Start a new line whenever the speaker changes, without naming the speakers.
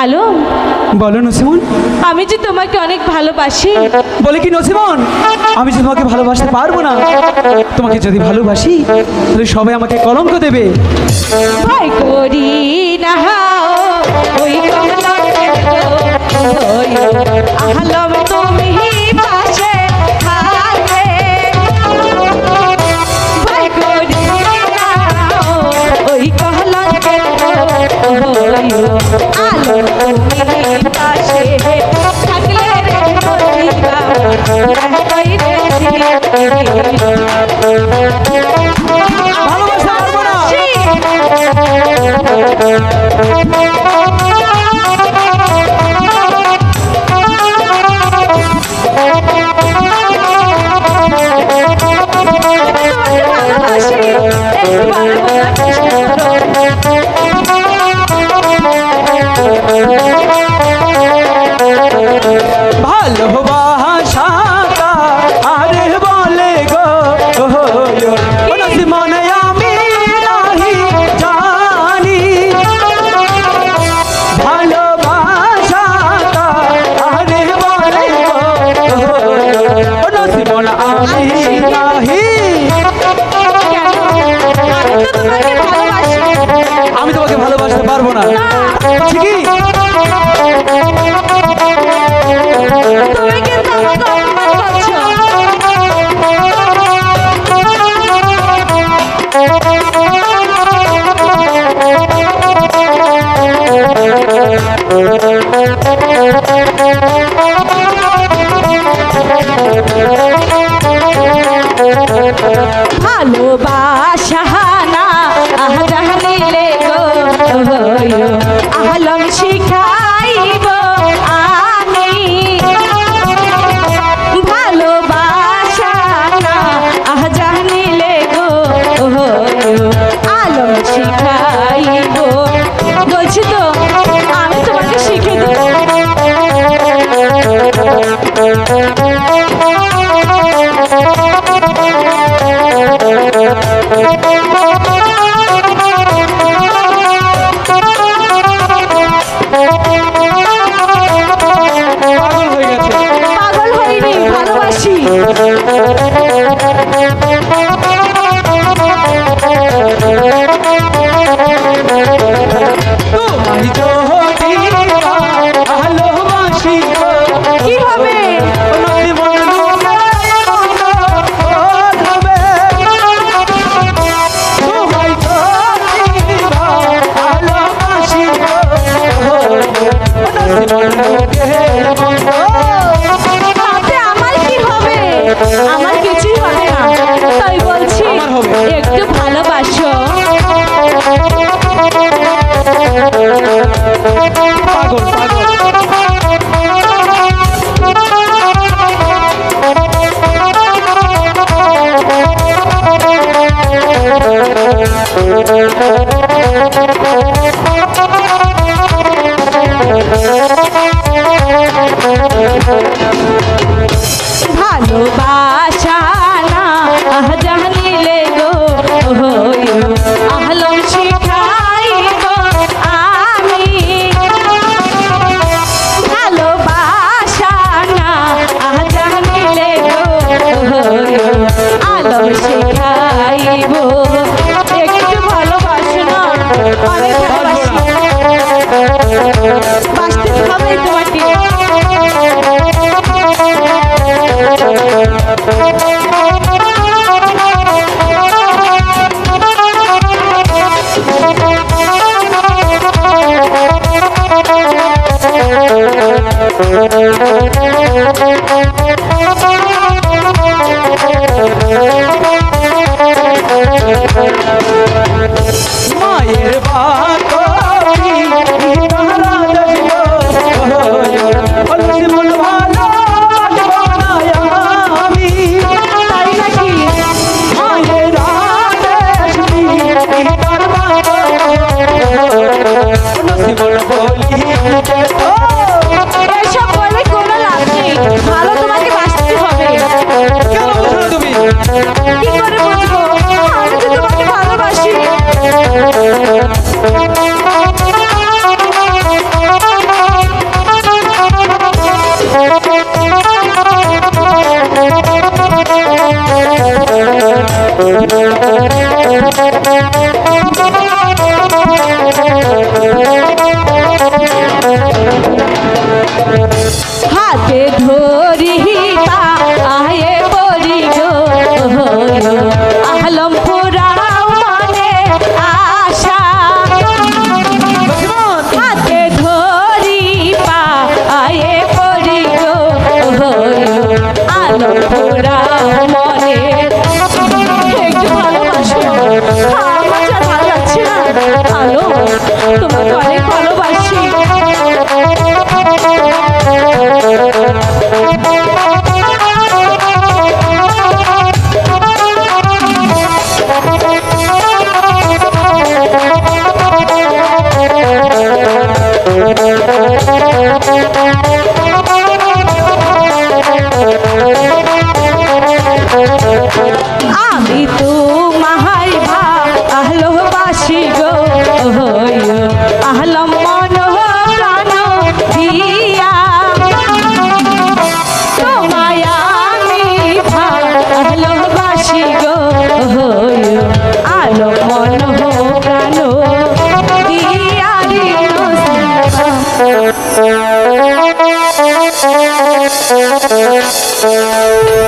আলো,
বলো নসিমন।
আমি যে তোমাকে অনেক ভালোবাসি।
বলে কি নসিমন, আমি যে তোমাকে ভালোবাসতে পারবো না। তোমাকে যদি ভালোবাসি তাহলে সবাই আমাকে কলঙ্ক দেবে।
ভয় করি না ওই আহলম তুমি পাশে থাকে। ভয় করি না ওই কলঙ্কের আলো তুমি পাশে থাকলে রে মদিনা কইরে
ভালোবাসতে পারবো না। ভালোবাসাটা আরে বলে গো নসিমন আমি নাহি জানি। ভালোবাসাটা আরে বলে গো নসিমন আমি নাহি। আমি তোমাকে ভালোবাসতে পারবো না। ঠিকই
তুমি কিন্তু আমাকে অপমান করছো। ভালোবাসা না জানিলে গো আলম শিখাইব আমি। ভালোবাসা না জানিলে গো আলম শিখাইব। বলছি তো আমি তোমাকে শিখে দেব।
পাগল হয়ে গেছে।
পাগল হইনি, ভালোবাসি।
তোমায় যদি ভালোবাসি গো
কি হবে?
নসিমন হবে। তোমায় যদি ভালোবাসি গো নসিমন
তাতে আমার কি হবে? আমার কিছুই হবে না। তাই বলছি
আমার হবে।
একটু ভালোবাসো।
পাগল পাগল।
ভালোবাসা না জানিলে গো আহলম শিখাইব আমি। ভালোবাসা না জানিলে গো আলম শিখাইব। একটু ভালোবাসো না, অনেক ভালোবাসি। বাঁচতে হবে তোমাকে।
মায়ের বাতরি তারা দেখো নসিমন ভালোবাসি আমি।
তাই নাকি?
মায়ের আদেশ তার নসিমন বলি
এসব বলে আমি তো মাহাই ভালোবাসি গো আহলম মন প্রাণ দিয়া তোমায় আমি ভালোবাসি গো আলো মন প্রাণ দিয়া রে